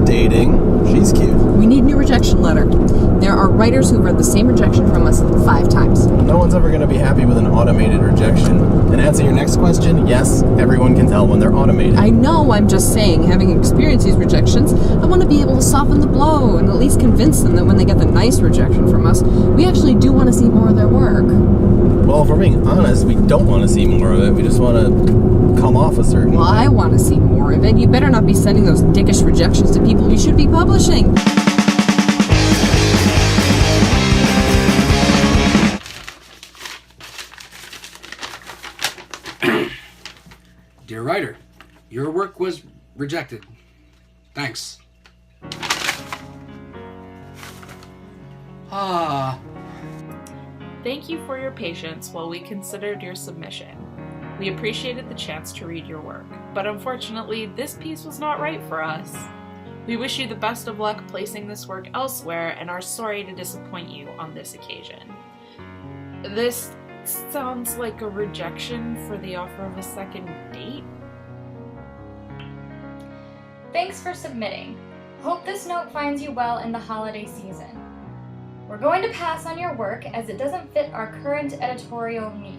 dating. She's cute. We need new rejection letter. There are writers who've read the same rejection from us 5 times. No one's ever going to be happy with an automated rejection. And answer your next question, yes, everyone can tell when they're automated. I know, I'm just saying, having experienced these rejections, I want to be able to soften the blow and at least convince them that when they get the nice rejection from us, we actually do want to see more of their work. Well, if we're being honest, we don't want to see more of it. We just want to come off a certain way. Well, I want to see more of it. You better not be sending those dickish rejections to people you should be publishing. Dear writer, your work was rejected. Thanks. Thank you for your patience while we considered your submission. We appreciated the chance to read your work, but unfortunately, this piece was not right for us. We wish you the best of luck placing this work elsewhere and are sorry to disappoint you on this occasion. This sounds like a rejection for the offer of a second date. Thanks for submitting. Hope this note finds you well in the holiday season. We're going to pass on your work as it doesn't fit our current editorial need.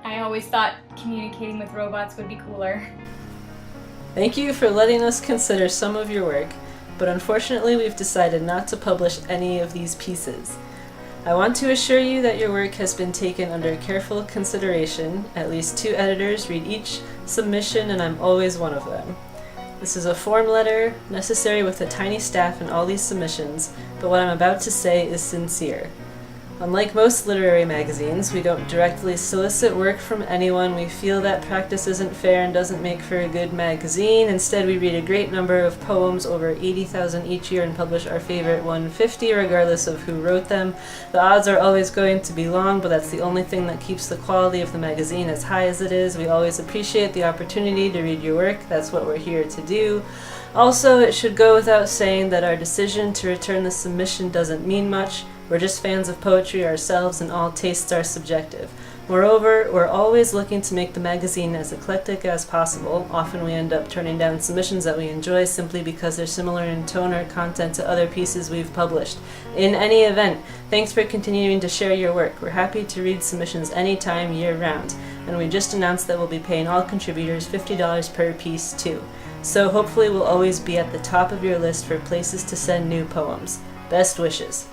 I always thought communicating with robots would be cooler. Thank you for letting us consider some of your work, but unfortunately we've decided not to publish any of these pieces. I want to assure you that your work has been taken under careful consideration. At least 2 editors read each submission, and I'm always one of them. This is a form letter, necessary with a tiny staff in all these submissions, but what I'm about to say is sincere. Unlike most literary magazines, we don't directly solicit work from anyone. We feel that practice isn't fair and doesn't make for a good magazine. Instead, we read a great number of poems, over 80,000 each year, and publish our favorite 150, regardless of who wrote them. The odds are always going to be long, but that's the only thing that keeps the quality of the magazine as high as it is. We always appreciate the opportunity to read your work. That's what we're here to do. Also, it should go without saying that our decision to return the submission doesn't mean much. We're just fans of poetry ourselves, and all tastes are subjective. Moreover, we're always looking to make the magazine as eclectic as possible. Often we end up turning down submissions that we enjoy simply because they're similar in tone or content to other pieces we've published. In any event, thanks for continuing to share your work. We're happy to read submissions anytime, year-round. And we just announced that we'll be paying all contributors $50 per piece, too. So hopefully we'll always be at the top of your list for places to send new poems. Best wishes.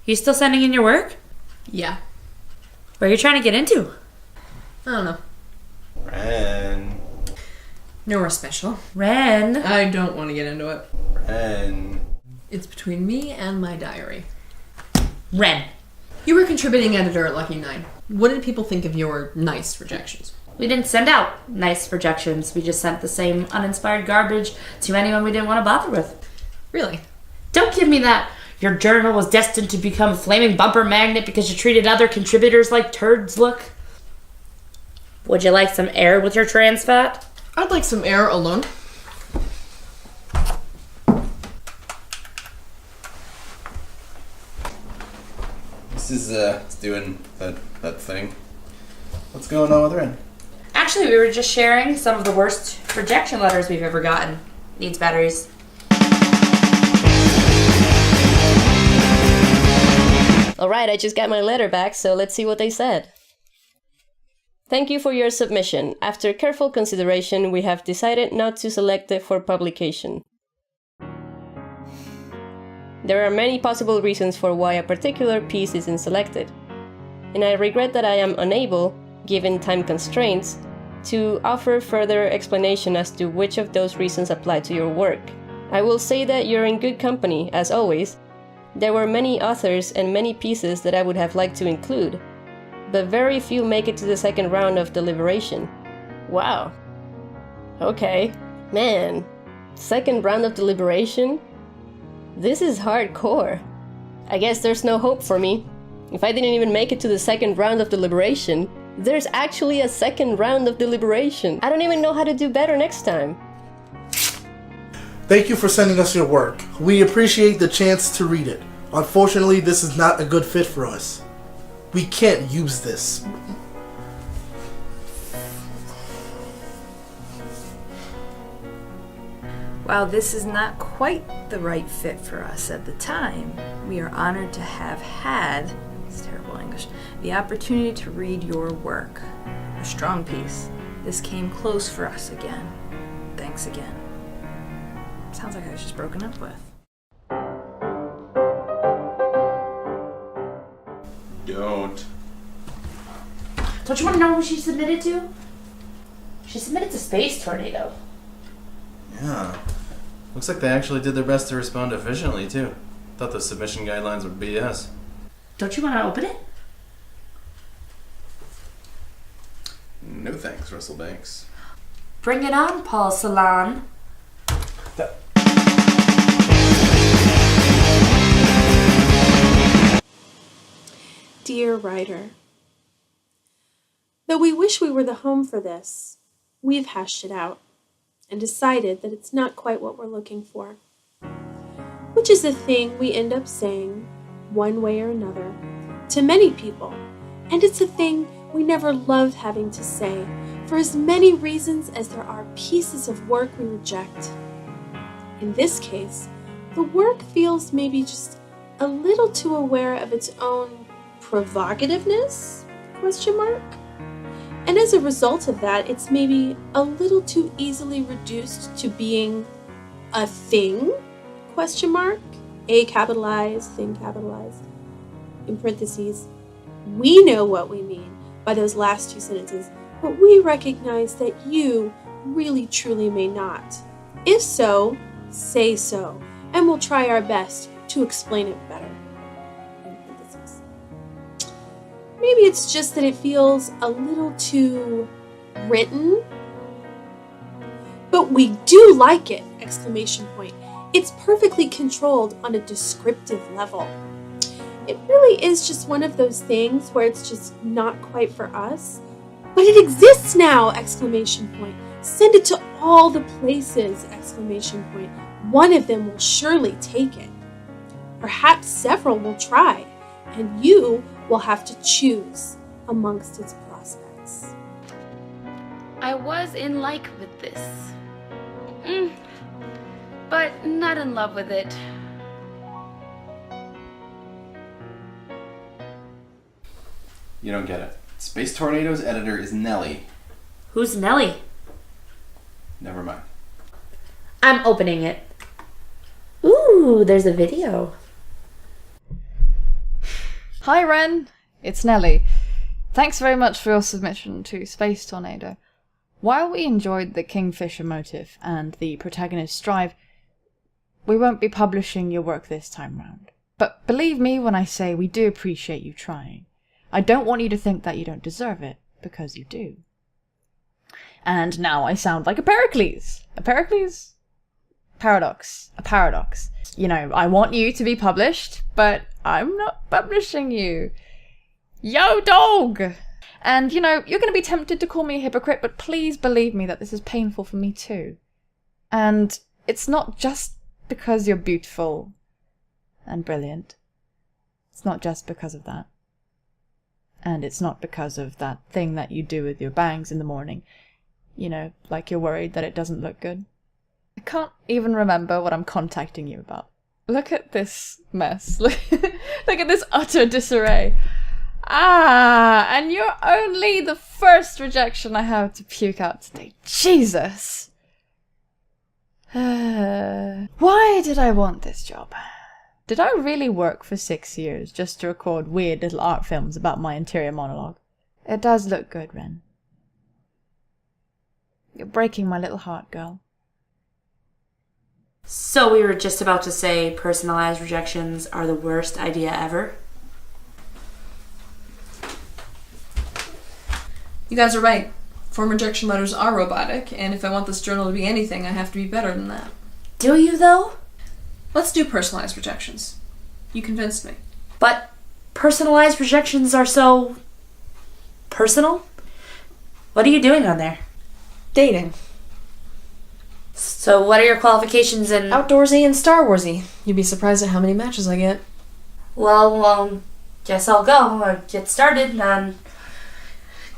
You still sending in your work? Yeah. What are you trying to get into? I don't know. Wrenn. Nowhere special. Wrenn. I don't want to get into it. Wrenn. It's between me and my diary. Wrenn. You were a contributing editor at Lucky 9. What did people think of your nice rejections? We didn't send out nice rejections. We just sent the same uninspired garbage to anyone we didn't want to bother with. Really? Don't give me that. Your journal was destined to become a flaming bumper magnet because you treated other contributors like turds look. Would you like some air with your trans fat? I'd like some air alone. This is doing that thing. What's going on with Wrenn? Actually, we were just sharing some of the worst rejection letters we've ever gotten. Needs batteries. Alright, I just got my letter back, so let's see what they said. Thank you for your submission. After careful consideration, we have decided not to select it for publication. There are many possible reasons for why a particular piece isn't selected, and I regret that I am unable, given time constraints, to offer further explanation as to which of those reasons apply to your work. I will say that you're in good company, as always. There were many authors and many pieces that I would have liked to include, but very few make it to the second round of deliberation. Wow. Okay. Man, second round of deliberation? This is hardcore. I guess there's no hope for me. If I didn't even make it to the second round of deliberation, There's actually a second round of deliberation. I don't even know how to do better next time. Thank you for sending us your work. We appreciate the chance to read it. Unfortunately, this is not a good fit for us. We can't use this. While this is not quite the right fit for us at the time, we are honored to have had, it's terrible English, the opportunity to read your work. A strong piece. This came close for us again. Thanks again. Sounds like I was just broken up with. Don't. Don't you want to know who she submitted to? She submitted to Space Tornado. Yeah. Looks like they actually did their best to respond efficiently, too. Thought the submission guidelines were BS. Don't you want to open it? No thanks, Russell Banks. Bring it on, Paul Salon. Dear writer, though we wish we were the home for this, we've hashed it out and decided that it's not quite what we're looking for. Which is a thing we end up saying, one way or another, to many people, and it's a thing we never loved having to say, for as many reasons as there are pieces of work we reject. In this case, the work feels maybe just a little too aware of its own provocativeness? ? And as a result of that, it's maybe a little too easily reduced to being a thing? ? A capitalized, thing capitalized. In parentheses, we know what we mean by those last two sentences, but we recognize that you really truly may not. If so, say so, and we'll try our best to explain it better. Maybe it's just that it feels a little too written. But we do like it! ! It's perfectly controlled on a descriptive level. It really is just one of those things where it's just not quite for us. But it exists now! ! Send it to all the places! One of them will surely take it. Perhaps several will try, and you will have to choose amongst its prospects. I was in like with this. But not in love with it. You don't get it. Space Tornado's editor is Nelly. Who's Nelly? Never mind. I'm opening it. Ooh, there's a video. Hi Wrenn, it's Nelly. Thanks very much for your submission to Space Tornado. While we enjoyed the Kingfisher motive and the protagonist's strive, we won't be publishing your work this time round. But believe me when I say we do appreciate you trying. I don't want you to think that you don't deserve it, because you do. And now I sound like a Pericles. A Pericles? Paradox. A paradox. You know, I want you to be published, but I'm not publishing you. Yo, dog! And, you know, you're going to be tempted to call me a hypocrite, but please believe me that this is painful for me too. And it's not just because you're beautiful and brilliant. It's not just because of that. And it's not because of that thing that you do with your bangs in the morning. You know, like you're worried that it doesn't look good. I can't even remember what I'm contacting you about. Look at this mess. Look at this utter disarray. And you're only the first rejection I have to puke out today. Jesus! Why did I want this job? Did I really work for 6 years just to record weird little art films about my interior monologue? It does look good, Wrenn. You're breaking my little heart, girl. So we were just about to say personalized rejections are the worst idea ever? You guys are right. Form rejection letters are robotic, and if I want this journal to be anything, I have to be better than that. Do you, though? Let's do personalized rejections. You convinced me. But personalized rejections are so personal? What are you doing on there? Dating. So what are your qualifications in... Outdoorsy and Star Warsy. You'd be surprised at how many matches I get. Well, guess I'll go or get started on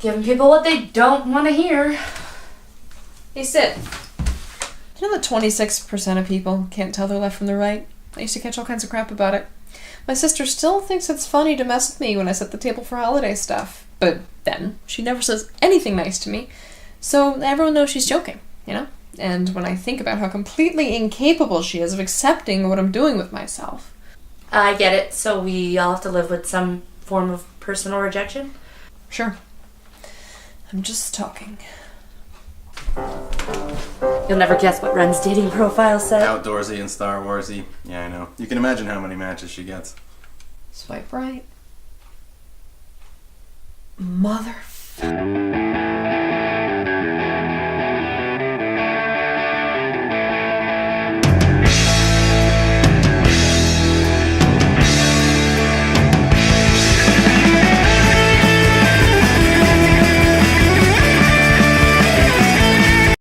giving people what they don't want to hear. Hey, Sid. You know that 26% of people can't tell their left from their right? I used to catch all kinds of crap about it. My sister still thinks it's funny to mess with me when I set the table for holiday stuff. But then, she never says anything nice to me. So everyone knows she's joking, you know? And when I think about how completely incapable she is of accepting what I'm doing with myself. I get it. So we all have to live with some form of personal rejection? Sure. I'm just talking. You'll never guess what Wren's dating profile said. Outdoorsy and Star Warsy. Yeah, I know. You can imagine how many matches she gets. Swipe right. Motherfucker.